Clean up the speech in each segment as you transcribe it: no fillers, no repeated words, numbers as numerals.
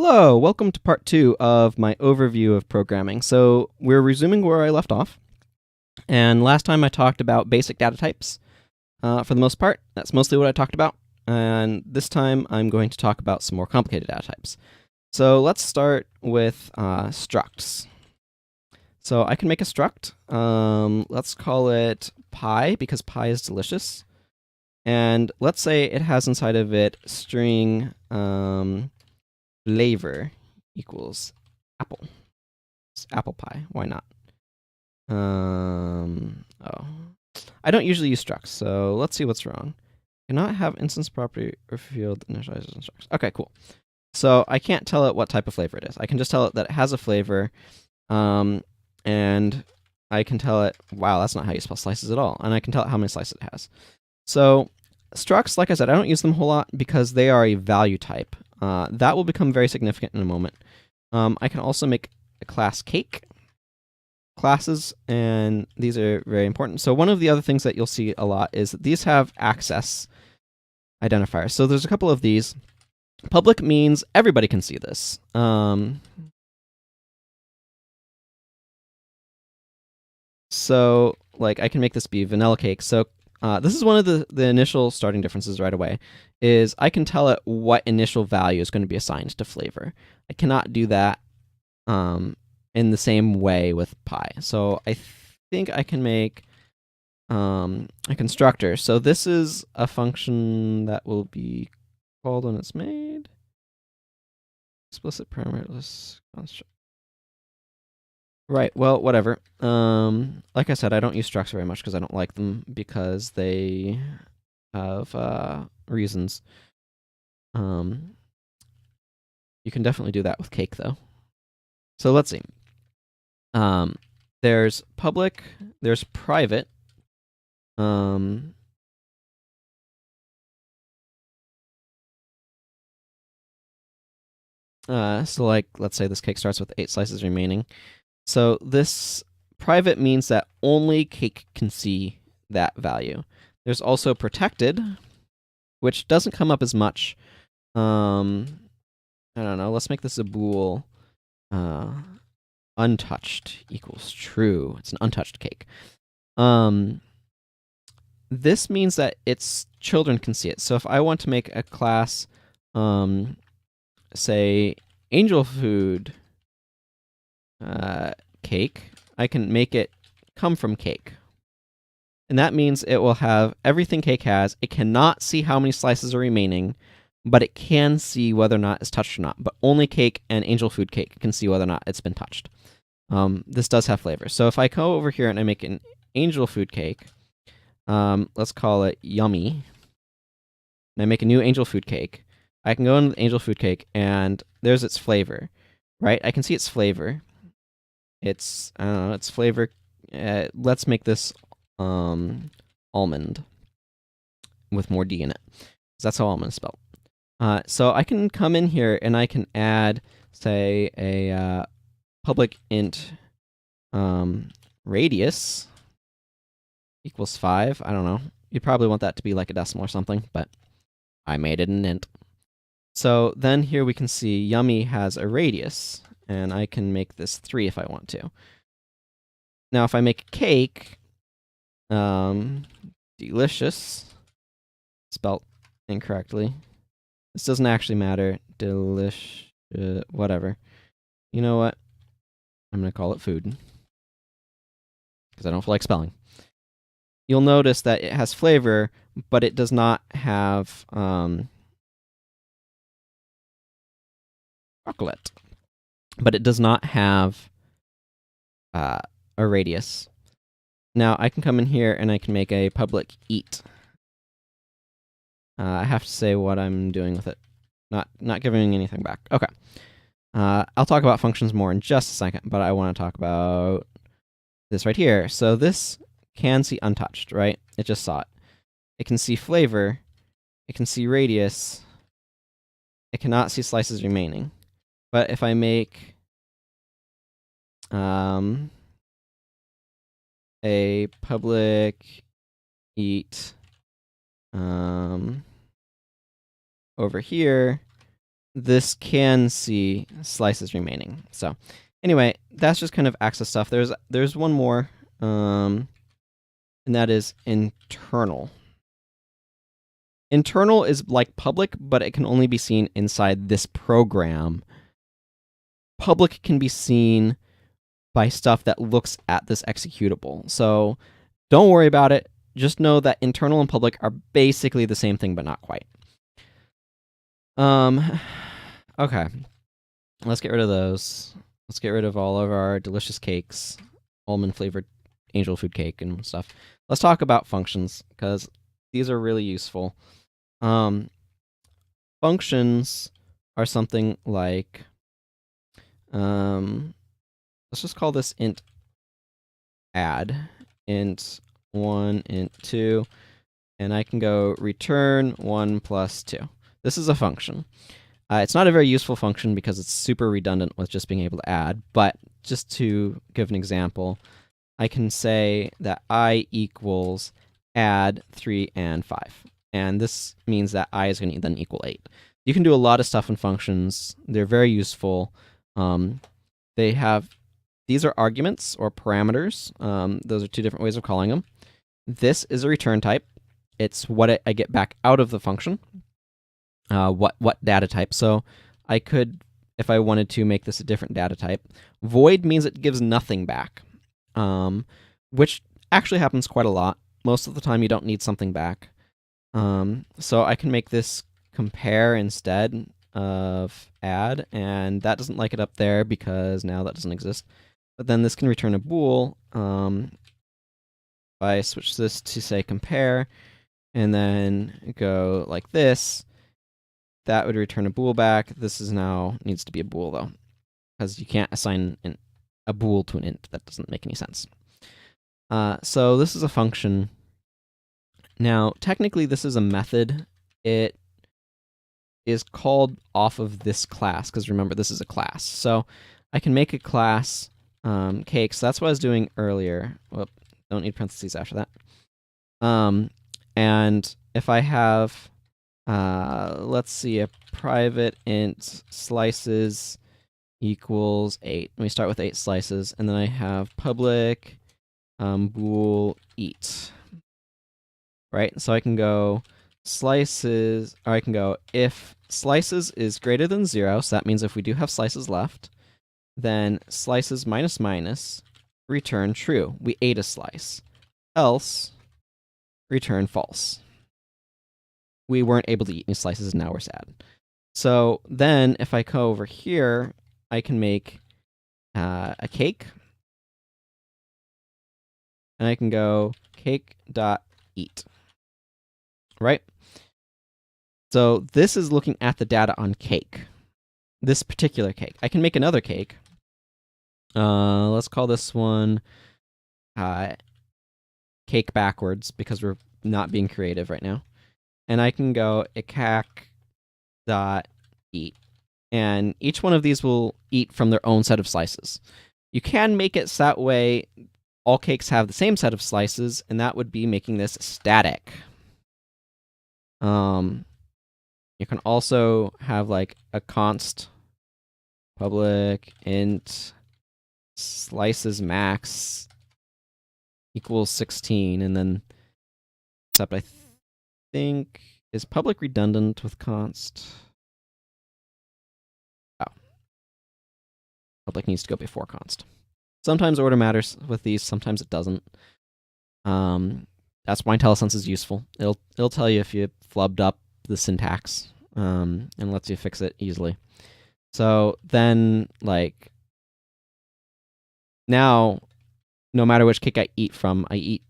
Hello, welcome to part 2 of my overview of programming. So we're resuming where I left off. And last time I talked about basic data types for the most part. That's mostly what I talked about. And this time I'm going to talk about some more complicated data types. So let's start with structs. So I can make a struct. Let's call it pie because pie is delicious. And let's say it has inside of it string flavor equals apple. It's apple pie. Why not? Oh. I don't usually use structs, so let's see what's wrong. Cannot have instance property or field initializers in structs. Okay, cool. So I can't tell it what type of flavor it is. I can just tell it that it has a flavor, and I can tell it, wow, that's not how you spell slices at all. And I can tell it how many slices it has. So structs, like I said, I don't use them a whole lot because they are a value type. That will become very significant in a moment. I can also make a class cake classes, and these are very important. So one of the other things that you'll see a lot is that these have access identifiers. So there's a couple of these. Public means everybody can see this. So like I can make this be vanilla cake. So this is one of the initial starting differences right away, is I can tell it what initial value is going to be assigned to flavor. I cannot do that in the same way with pie. So I think I can make a constructor. So this is a function that will be called when it's made. Explicit parameterless construct. Right, well, whatever. Like I said, I don't use structs very much because I don't like them because they have reasons. You can definitely do that with cake, though. So let's see. There's public, there's private. So like, let's say this cake starts with 8 slices remaining. So this private means that only cake can see that value. There's also protected, which doesn't come up as much. I don't know. Let's make this a bool. Untouched equals true. It's an untouched cake. This means that its children can see it. So if I want to make a class, say, angel food cake, I can make it come from cake. And that means it will have everything cake has. It cannot see how many slices are remaining, but it can see whether or not it's touched or not. But only cake and angel food cake can see whether or not it's been touched. This does have flavor. So if I go over here and I make an angel food cake, let's call it yummy, and I make a new angel food cake, I can go into the angel food cake, and there's its flavor, right? I can see its flavor. It's, I don't know, its flavor. Let's make this almond with more D in it, because that's how almond is spelled. So I can come in here and I can add, say, a public int radius equals 5. I don't know. You'd probably want that to be like a decimal or something, but I made it an int. So then here we can see yummy has a radius, and I can make this 3 if I want to. Now if I make a cake, delicious, spelt incorrectly. This doesn't actually matter. Whatever. You know what? I'm going to call it food, because I don't feel like spelling. You'll notice that it has flavor, but it does not have chocolate. But it does not have a radius. Now I can come in here and I can make a public eat. I have to say what I'm doing with it. Not giving anything back. Okay. I'll talk about functions more in just a second, but I want to talk about this right here. So this can see untouched, right? It just saw it. It can see flavor. It can see radius. It cannot see slices remaining. But if I make a public eat over here, this can see slices remaining. So anyway, that's just kind of access stuff. There's one more, and that is internal. Internal is like public, but it can only be seen inside this program. Public can be seen by stuff that looks at this executable. So don't worry about it. Just know that internal and public are basically the same thing, but not quite. Okay. Let's get rid of those. Let's get rid of all of our delicious cakes, almond-flavored angel food cake and stuff. Let's talk about functions, because these are really useful. Functions are something like, let's just call this int add, int 1, int 2, and I can go return 1 plus 2. This is a function. It's not a very useful function because it's super redundant with just being able to add, but just to give an example, I can say that I equals add 3 and 5. And this means that I is going to then equal 8. You can do a lot of stuff in functions. They're very useful. These are arguments or parameters. Those are two different ways of calling them. This is a return type. It's what I get back out of the function. What data type. So I could, if I wanted to, make this a different data type. Void means it gives nothing back, which actually happens quite a lot. Most of the time you don't need something back. So I can make this compare instead of add, and that doesn't like it up there because now that doesn't exist. But then this can return a bool. If I switch this to, say, compare, and then go like this, that would return a bool back. This is now needs to be a bool, though, because you can't assign a bool to an int. That doesn't make any sense. So this is a function. Now, technically, this is a method. It is called off of this class, because remember, this is a class. So I can make a class cake. So that's what I was doing earlier. Whoop, don't need parentheses after that. And if I have, let's see, a private int slices equals 8. Let me start with 8 slices, and then I have public bool eat. Right? So I can go slices, or I can go if slices is greater than 0, so that means if we do have slices left, then slices minus minus return true. We ate a slice. Else, return false. We weren't able to eat any slices, and now we're sad. So then if I go over here, I can make a cake. And I can go cake.eat. Right? So this is looking at the data on cake. This particular cake. I can make another cake. Let's call this one cake backwards, because we're not being creative right now. And I can go ikac.eat. And each one of these will eat from their own set of slices. You can make it so that way all cakes have the same set of slices, and that would be making this static. You can also have like a const public int slices max equals 16, and then, except I think, is public redundant with const? Oh. Public needs to go before const. Sometimes order matters with these, sometimes it doesn't. That's why IntelliSense is useful. It'll tell you if you flubbed up the syntax, and lets you fix it easily. So then, like, now, no matter which cake I eat from the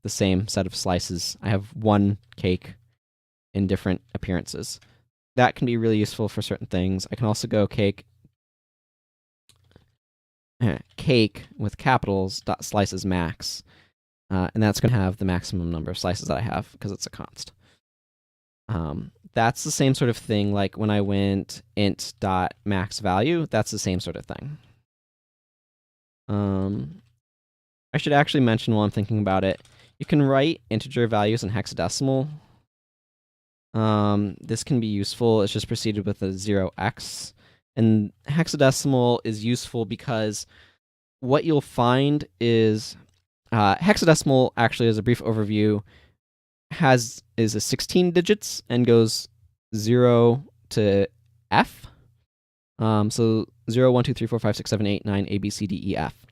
same set of slices. I have one cake in different appearances. That can be really useful for certain things. I can also go cake with capitals dot slices max, and that's going to have the maximum number of slices that I have because it's a const. That's the same sort of thing like when I went int dot max value. That's the same sort of thing. I should actually mention while I'm thinking about it, you can write integer values in hexadecimal. This can be useful. It's just preceded with a 0x. And hexadecimal is useful because what you'll find is hexadecimal, actually, as a brief overview, is a 16 digits and goes 0 to F. So 0, 1, 2, 3, 4, 5, 6, 7, 8, 9, A, B, C, D, E, F.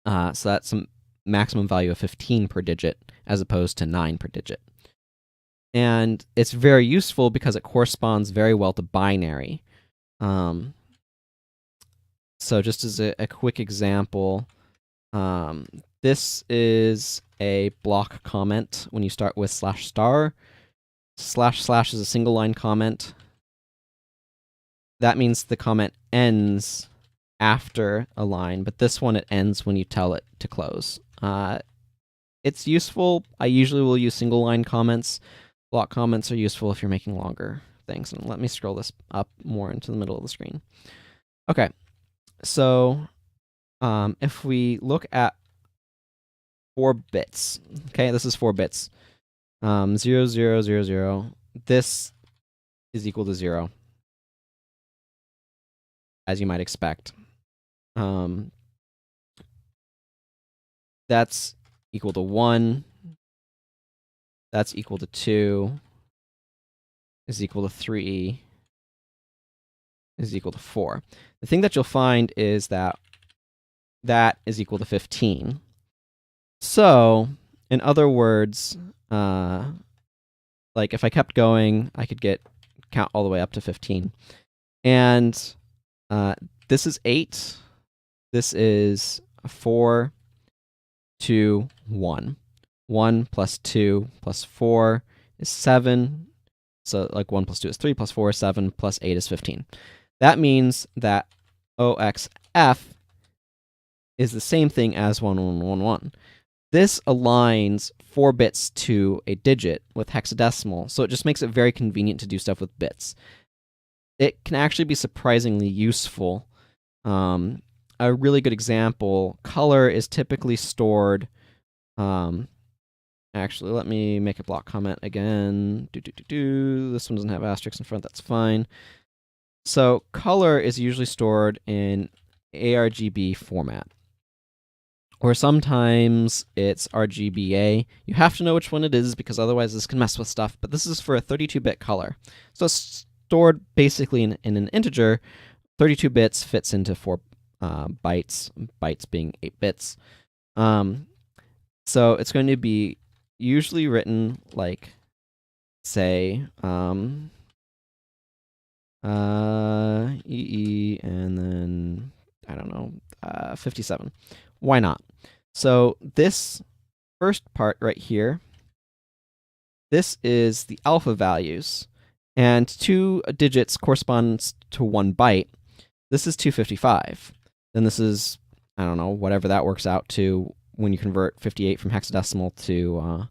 So that's a maximum value of 15 per digit as opposed to 9 per digit. And it's very useful because it corresponds very well to binary. So just as a quick example, this is a block comment when you start with /*. // is a single line comment. That means the comment ends after a line, but this one, it ends when you tell it to close. It's useful. I usually will use single line comments. Block comments are useful if you're making longer things. And let me scroll this up more into the middle of the screen. Okay, so if we look at 4 bits, okay, this is 4 bits. 0, 0, 0, 0. This is equal to 0, as you might expect. That's equal to 1. That's equal to 2. Is equal to 3. Is equal to 4. The thing that you'll find is that that is equal to 15. So, in other words, like if I kept going, I could count all the way up to 15. And this is 8. This is 4, 2, 1. 1 plus 2 plus 4 is 7. So like 1 plus 2 is 3, plus 4 is 7, plus 8 is 15. That means that OXF is the same thing as 1111. This aligns 4 bits to a digit with hexadecimal, so it just makes it very convenient to do stuff with bits. It can actually be surprisingly useful. A really good example, color is typically stored. Actually, let me make a block comment again. This one doesn't have asterisks in front, that's fine. So color is usually stored in ARGB format, or sometimes it's RGBA. You have to know which one it is because otherwise this can mess with stuff, but this is for a 32-bit color. So it's stored basically in an integer. 32 bits fits into 4 bytes, bytes being 8 bits. So it's going to be usually written like, say, EE and then, I don't know, 57. Why not? So this first part right here, this is the alpha values, and 2 digits corresponds to 1 byte. This is 255. Then this is, I don't know, whatever that works out to when you convert 58 from hexadecimal to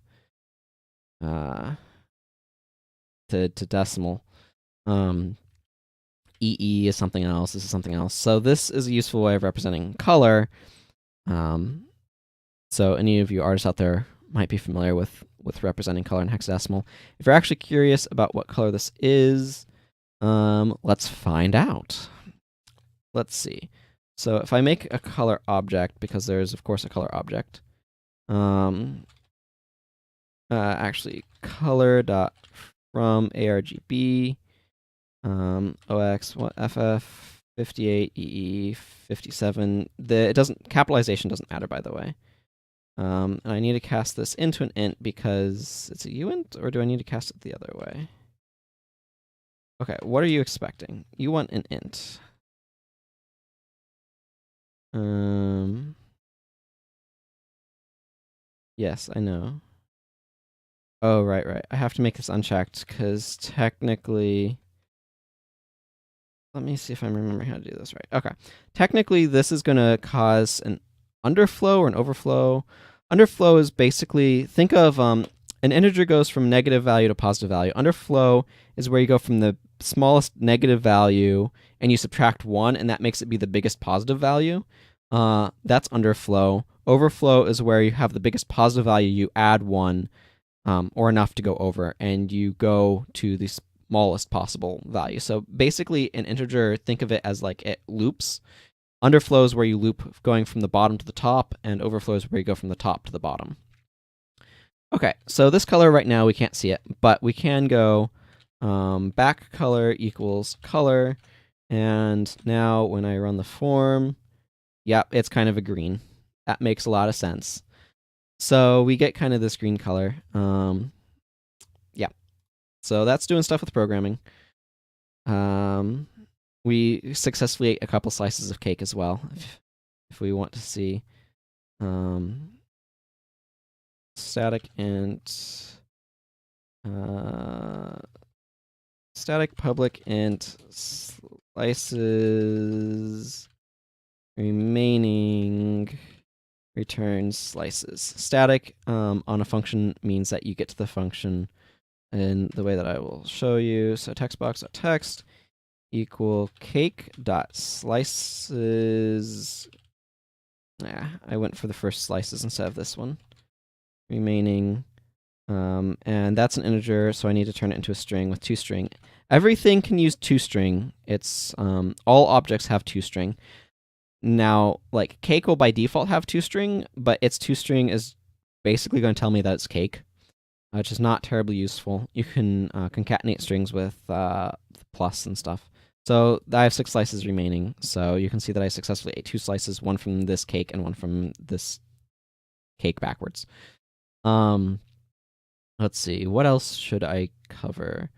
decimal. EE is something else. This is something else. So this is a useful way of representing color. So any of you artists out there might be familiar with representing color in hexadecimal. If you're actually curious about what color this is, let's find out. Let's see. So if I make a color object, because there's of course a color object, actually color.from ARGB, OX, FF 58, EE 57. Capitalization doesn't matter, by the way. And I need to cast this into an int because it's a uint, or do I need to cast it the other way? Okay, what are you expecting? You want an int. Yes, I know. Oh, right. I have to make this unchecked because technically, let me see if I'm remembering how to do this right. Okay. Technically, this is going to cause an underflow or an overflow. Underflow is basically, think of an integer goes from negative value to positive value. Underflow is where you go from the smallest negative value and you subtract 1, and that makes it be the biggest positive value. That's underflow. Overflow is where you have the biggest positive value, you add 1, or enough to go over, and you go to the smallest possible value. So basically, an integer, think of it as like it loops. Underflows where you loop going from the bottom to the top, and overflows where you go from the top to the bottom. Okay, so this color right now, we can't see it, but we can go back color equals color, and now when I run the form, yep, it's kind of a green. That makes a lot of sense. So we get kind of this green color. Yeah, so that's doing stuff with programming. We successfully ate a couple slices of cake as well, if we want to see. Static int static public int slices remaining returns slices. Static on a function means that you get to the function in the way that I will show you. So textbox.text equal cake dot slices. I went for the first slices instead of this one. Remaining, and that's an integer, so I need to turn it into a string with toString. Everything can use toString. It's all objects have toString. Now, like cake will by default have toString, but its toString is basically going to tell me that it's cake, which is not terribly useful. You can concatenate strings with plus and stuff. So I have 6 slices remaining, so you can see that I successfully ate 2 slices, one from this cake and one from this cake backwards. Let's see, what else should I cover?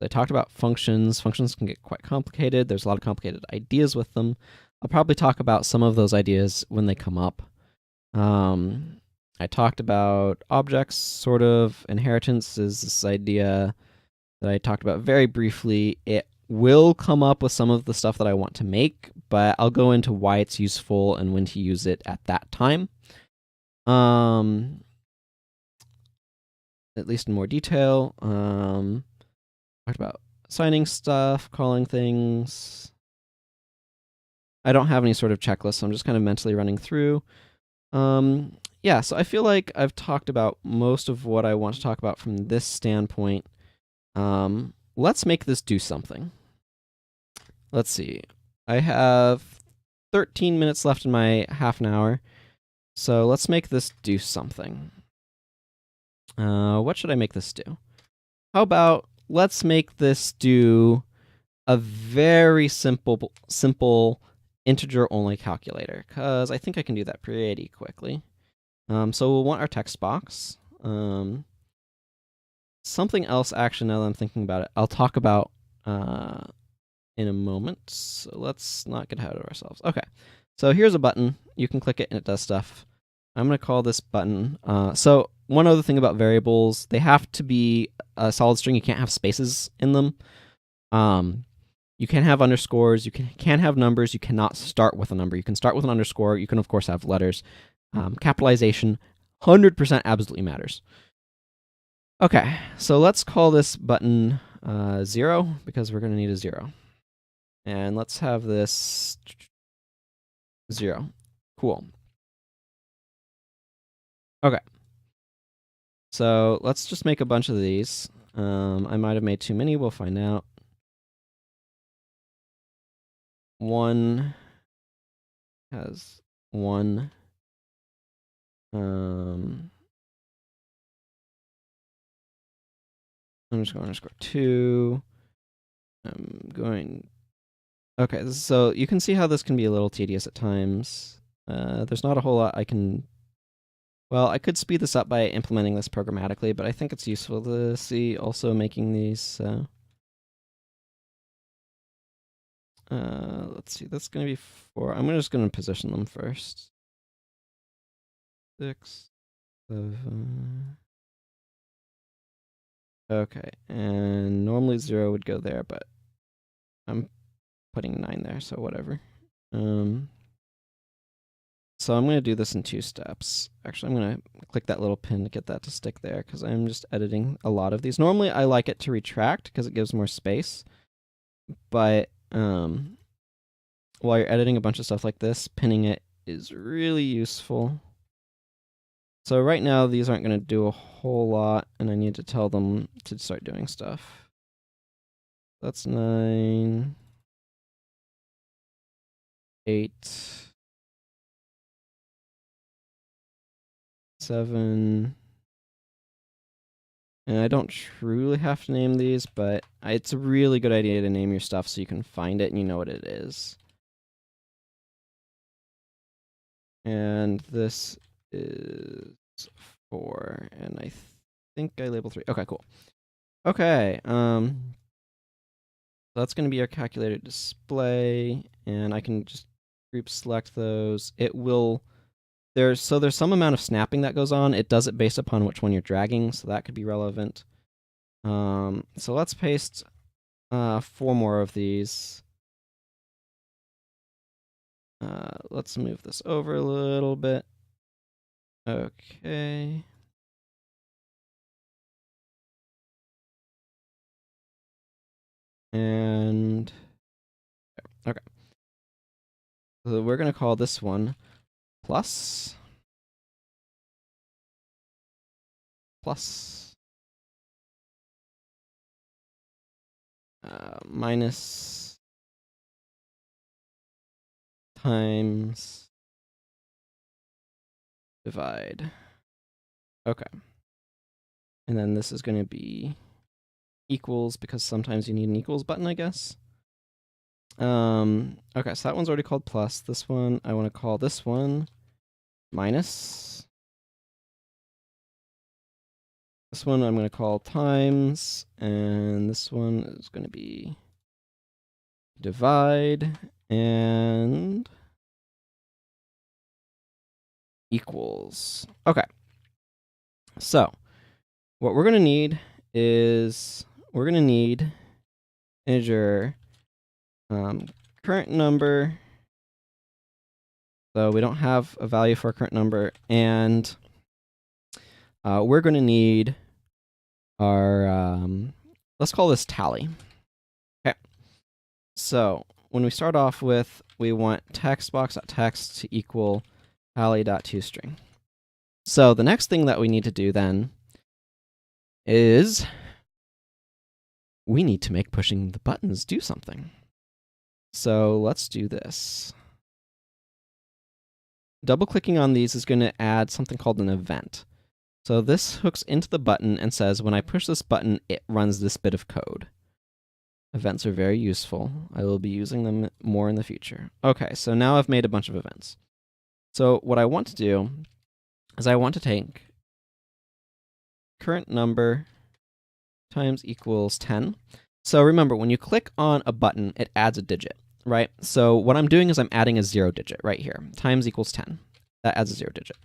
I talked about functions. Functions can get quite complicated. There's a lot of complicated ideas with them. I'll probably talk about some of those ideas when they come up. I talked about objects, sort of. Inheritance is this idea that I talked about very briefly. It will come up with some of the stuff that I want to make, but I'll go into why it's useful and when to use it at that time. At least in more detail. Talked about assigning stuff, calling things. I don't have any sort of checklist, so I'm just kind of mentally running through. Yeah, so I feel like I've talked about most of what I want to talk about from this standpoint. Let's make this do something. Let's see. I have 13 minutes left in my half an hour, so let's make this do something. What should I make this do? How about let's make this do a very simple integer-only calculator, because I think I can do that pretty quickly. So we'll want our text box. Something else, actually, now that I'm thinking about it, I'll talk about in a moment. So let's not get ahead of ourselves. Okay, so here's a button. You can click it and it does stuff. I'm going to call this button. So one other thing about variables, they have to be a solid string. You can't have spaces in them. You can have underscores. You can have numbers. You cannot start with a number. You can start with an underscore. You can, of course, have letters. Capitalization, 100% absolutely matters. Okay, so let's call this button 0, because we're going to need a 0. And let's have this 0. Cool. Okay. So let's just make a bunch of these. I might have made too many. We'll find out. 1 has 1. I'm just going underscore 2. I'm going. Okay, so you can see how this can be a little tedious at times. There's not a whole lot I can. Well, I could speed this up by implementing this programmatically, but I think it's useful to see also making these. Let's see, that's going to be 4. I'm just going to position them first. 6, 7. Okay, and normally 0 would go there, but I'm putting 9 there, so whatever. So I'm going to do this in 2 steps. Actually, I'm going to click that little pin to get that to stick there, because I'm just editing a lot of these. Normally, I like it to retract, because it gives more space. But while you're editing a bunch of stuff like this, pinning it is really useful. So right now, these aren't going to do a whole lot, and I need to tell them to start doing stuff. That's 9, 8, 7. And I don't truly have to name these, but it's a really good idea to name your stuff so you can find it and you know what it is. And this is 4, and I think I labeled 3. Okay, cool. Okay, that's going to be our calculated display, and I can just group select those. It will, there's some amount of snapping that goes on. It does it based upon which one you're dragging, so that could be relevant. So let's paste 4 more of these. Let's move this over a little bit. Okay. And okay. So we're going to call this one plus minus times divide. Okay. And then this is going to be equals, because sometimes you need an equals button, I guess. Okay, so that one's already called plus. This one, I want to call this one minus. This one I'm going to call times, and this one is going to be divide, and equals. Okay. So what we're going to need is integer current number. So we don't have a value for a current number, and we're going to need our, let's call this tally. Okay. So when we start off with, we want textbox.text to equal tally.toString. So the next thing that we need to do then is we need to make pushing the buttons do something. So let's do this. Double-clicking on these is going to add something called an event. So this hooks into the button and says, when I push this button, it runs this bit of code. Events are very useful. I will be using them more in the future. Okay, so now I've made a bunch of events. So what I want to do is I want to take current number times equals 10. So remember, when you click on a button, it adds a digit, right? So what I'm doing is I'm adding a 0 digit right here. Times equals 10. That adds a 0 digit.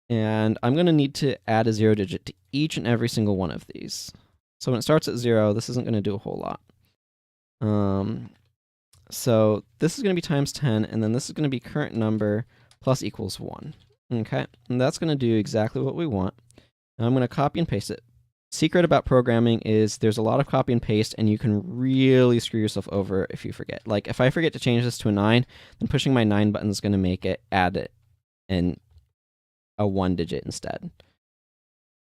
And I'm going to need to add a 0 digit to each and every single one of these. So when it starts at 0, this isn't going to do a whole lot. So this is going to be times 10, and then this is going to be current number plus equals 1. Okay, and that's going to do exactly what we want. Now I'm going to copy and paste it. Secret about programming is there's a lot of copy and paste, and you can really screw yourself over if you forget. Like, if I forget to change this to a 9, then pushing my 9 button is going to make it add it in a 1 digit instead.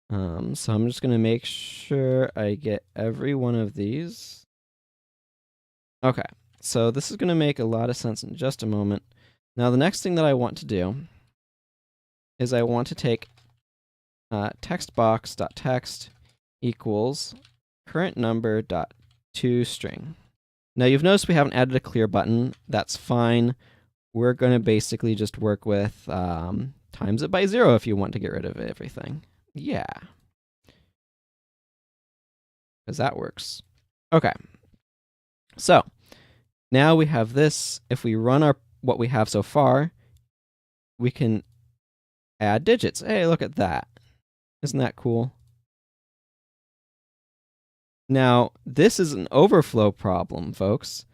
So I'm just going to make sure I get every one of these. Okay, so this is going to make a lot of sense in just a moment. Now the next thing that I want to do is I want to take textbox.text equals current number dot toString. Now you've noticed we haven't added a clear button. That's fine. We're going to basically just work with times it by 0 if you want to get rid of everything. Yeah. Because that works. Okay. So now we have this. If we run what we have so far, we can add digits. Hey, look at that. Isn't that cool? Now, this is an overflow problem, folks.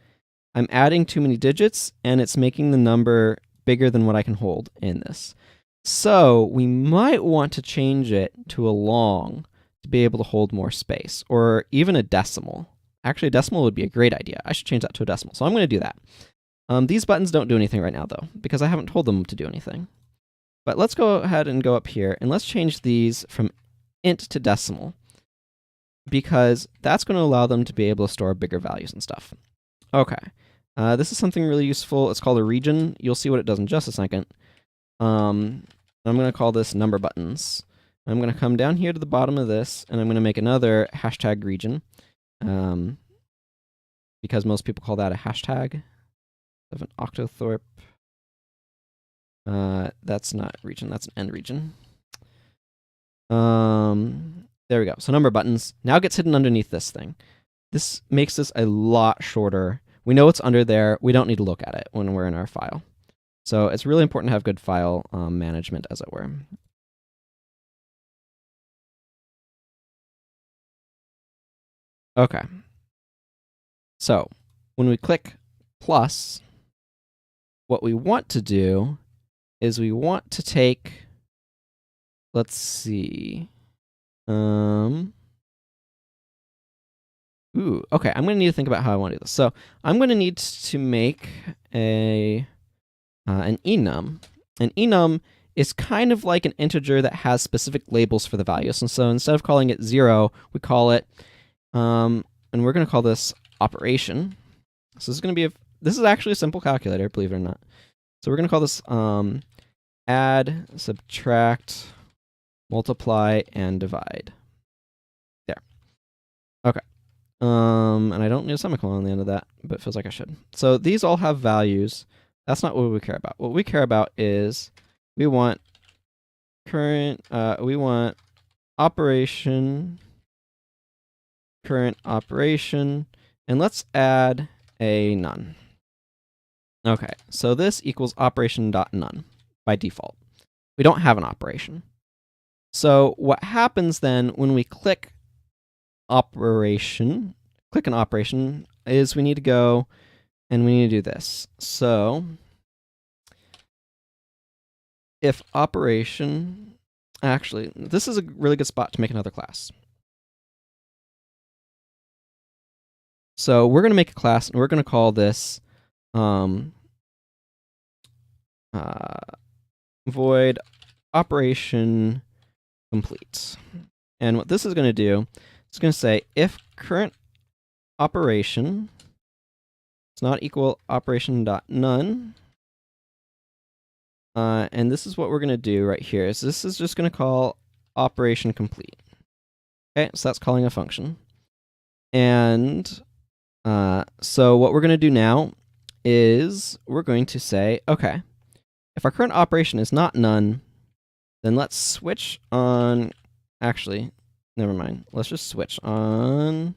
I'm adding too many digits, and it's making the number bigger than what I can hold in this. So we might want to change it to a long to be able to hold more space, or even a decimal. Actually, a decimal would be a great idea. I should change that to a decimal. So I'm going to do that. These buttons don't do anything right now, though, because I haven't told them to do anything. But let's go ahead and go up here, and let's change these from int to decimal, because that's going to allow them to be able to store bigger values and stuff. Okay. This is something really useful. It's called a region. You'll see what it does in just a second. I'm going to call this number buttons. I'm going to come down here to the bottom of this, and I'm going to make another hashtag region, because most people call that a hashtag of an octothorpe. That's not region, that's an end region. There we go. So number buttons now gets hidden underneath this thing. This makes this a lot shorter. We know it's under there. We don't need to look at it when we're in our file. So it's really important to have good file management, as it were. Okay. So when we click plus, what we want to do is we want to take, let's see, okay, I'm going to need to think about how I want to do this. So I'm going to need to make an enum. An enum is kind of like an integer that has specific labels for the values. And so instead of calling it 0, we call it, and we're going to call this operation. So this is going to be this is actually a simple calculator, believe it or not. So we're going to call this add, subtract, multiply, and divide. There. Okay. And I don't need a semicolon on the end of that, but it feels like I should. So these all have values. That's not what we care about. What we care about is we want we want operation, current operation, and let's add a none. Okay, so this equals operation.none by default. We don't have an operation. So what happens then when we click an operation is we need to go and we need to do this. So if operation, actually, this is a really good spot to make another class. So we're going to make a class, and we're going to call this void operation complete. And what this is going to do, it's going to say if current operation is not equal operation.none, and this is what we're going to do right here. Is this is just going to call operation complete. Okay, so that's calling a function. And so what we're going to do now is we're going to say, okay, if our current operation is not none, then let's switch on, actually, never mind. Let's just switch on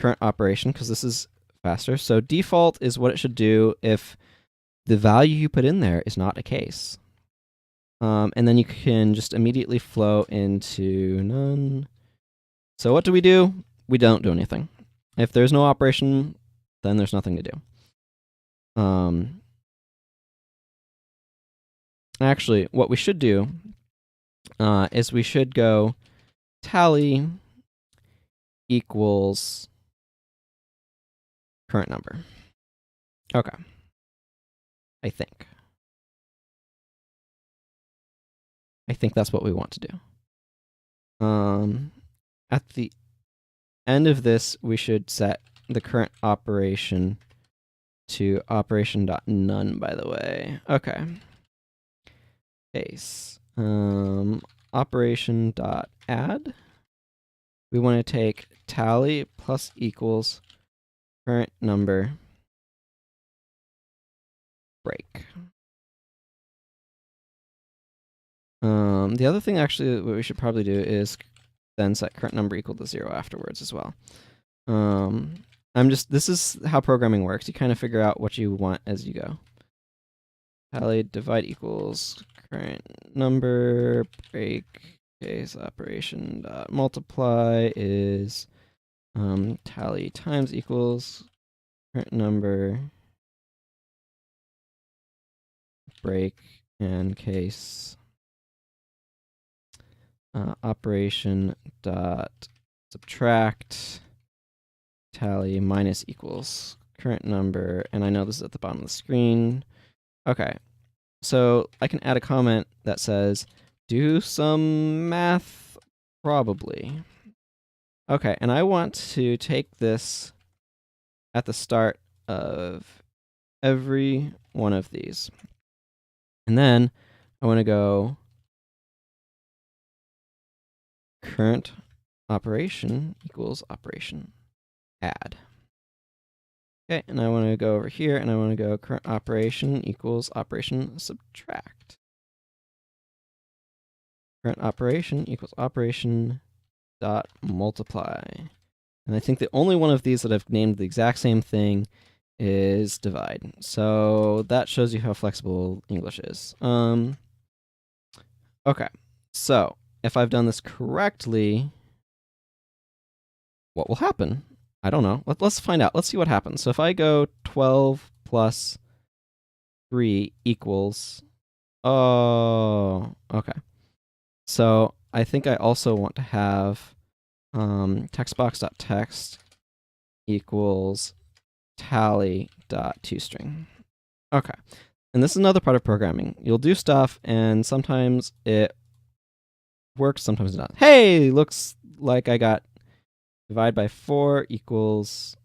current operation, because this is faster. So default is what it should do if the value you put in there is not a case. And then you can just immediately flow into none. So what do? We don't do anything. If there's no operation, then there's nothing to do. Actually, what we should do is we should go tally equals current number. Okay. I think that's what we want to do. At the end of this, we should set the current operation to operation.none, by the way. Okay. Case. Operation.add. We want to take tally plus equals current number break. The other thing, actually, what we should probably do is then set current number equal to 0 afterwards as well. This is how programming works. You kind of figure out what you want as you go. Tally divide equals current number break case operation dot multiply is tally times equals current number break and case operation dot subtract tally minus equals current number, and I know this is at the bottom of the screen. Okay, So I can add a comment that says, do some math, probably. Okay, and I want to take this at the start of every one of these. And then I want to go current operation equals operation add. Okay, and I want to go over here and I want to go current operation equals operation subtract. Current operation equals operation dot multiply. And I think the only one of these that I've named the exact same thing is divide. So that shows you how flexible English is. Okay, so if I've done this correctly, what will happen? I don't know. Let's find out. Let's see what happens. So if I go 12 plus 3 equals... Oh, okay. So I think I also want to have textbox.text equals tally.toString. Okay. And this is another part of programming. You'll do stuff, and sometimes it works, sometimes it doesn't. Hey, looks like I got divide by 4 equals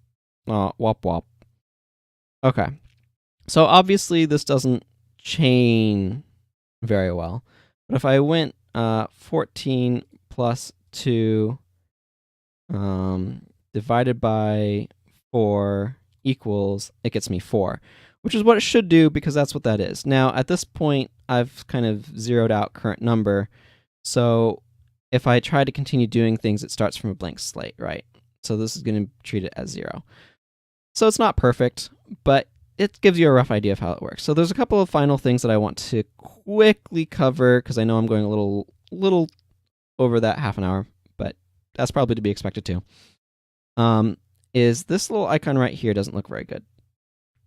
wop wop. Okay. So obviously this doesn't chain very well. But if I went 14 plus 2 divided by 4 equals, it gets me 4, which is what it should do because that's what that is. Now, at this point, I've kind of zeroed out current number. So if I try to continue doing things, it starts from a blank slate, right? So this is going to treat it as 0. So it's not perfect, but it gives you a rough idea of how it works. So there's a couple of final things that I want to quickly cover because I know I'm going a little over that half an hour, but that's probably to be expected too. Is this little icon right here doesn't look very good.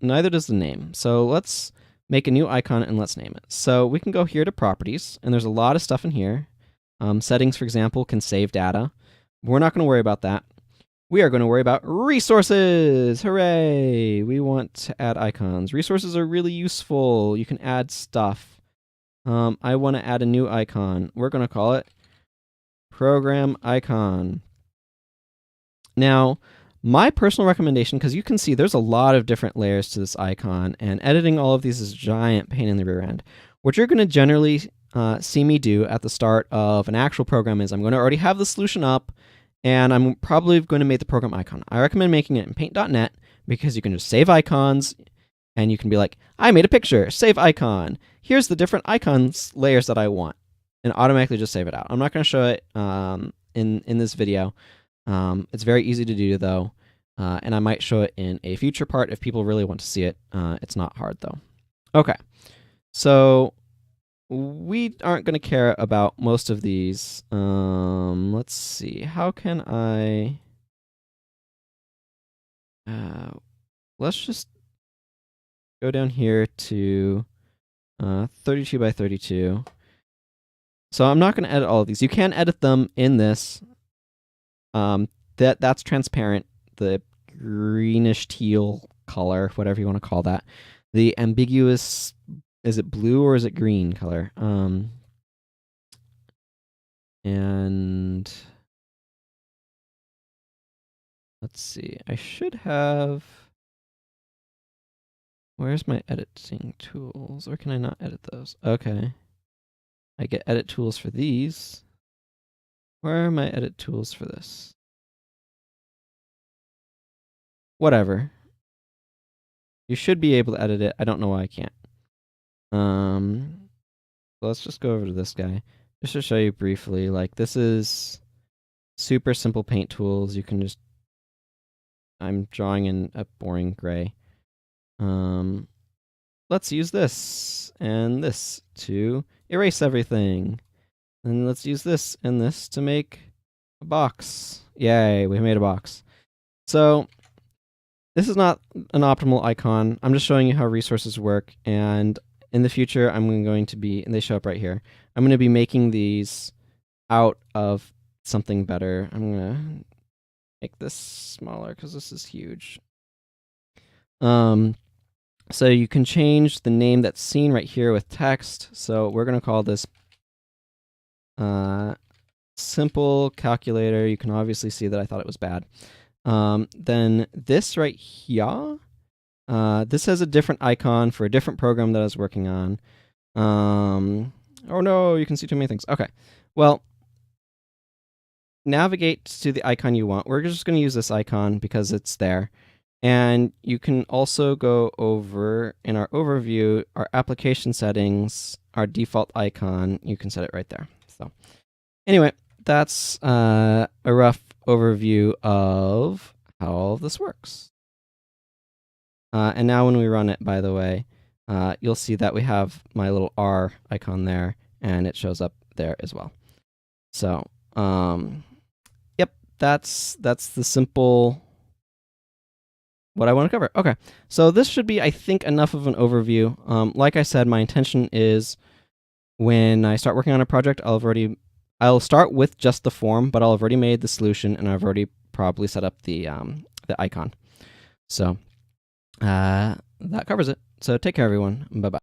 Neither does the name. So let's make a new icon and let's name it. So we can go here to properties, and there's a lot of stuff in here. Settings, for example, can save data. We're not going to worry about that. We are going to worry about resources. Hooray! We want to add icons. Resources are really useful. You can add stuff. I want to add a new icon. We're going to call it program icon. Now, my personal recommendation, because you can see there's a lot of different layers to this icon, and editing all of these is a giant pain in the rear end. What you're going to generally see me do at the start of an actual program is I'm going to already have the solution up, and I'm probably going to make the program icon. I recommend making it in paint.net because you can just save icons, and you can be like, I made a picture, save icon. Here's the different icons layers that I want, and automatically just save it out. I'm not going to show it in this video. It's very easy to do, though, and I might show it in a future part if people really want to see it. It's not hard, though. Okay, so we aren't going to care about most of these. Let's see. How can I... let's just go down here to 32 by 32. So I'm not going to edit all of these. You can edit them in this. That's transparent, the greenish teal color, whatever you want to call that. The ambiguous, is it blue or is it green color? And let's see, I should have, where's my editing tools? Or can I not edit those? Okay. I get edit tools for these. Where are my edit tools for this? Whatever. You should be able to edit it. I don't know why I can't. Let's just go over to this guy. Just to show you briefly, like this is super simple paint tools. You can just, I'm drawing in a boring gray. Let's use this and this to erase everything. And let's use this and this to make a box. Yay, we made a box. So this is not an optimal icon. I'm just showing you how resources work. And in the future, I'm going to be, and they show up right here, I'm going to be making these out of something better. I'm going to make this smaller because this is huge. So you can change the name that's seen right here with text. So we're going to call this simple calculator. You can obviously see that I thought it was bad. Then this right here, this has a different icon for a different program that I was working on. Oh no, you can see too many things. Okay, well, navigate to the icon you want. We're just going to use this icon because it's there. And you can also go over in our overview, our application settings, our default icon. You can set it right there. So anyway, that's a rough overview of how all of this works. And now when we run it, by the way, you'll see that we have my little R icon there, and it shows up there as well. So, yep, that's the simple what I want to cover. Okay, so this should be, I think, enough of an overview. Like I said, my intention is when I start working on a project, I'll start with just the form, but I'll have already made the solution, and I've already probably set up the icon. So that covers it. So take care, everyone. Bye-bye.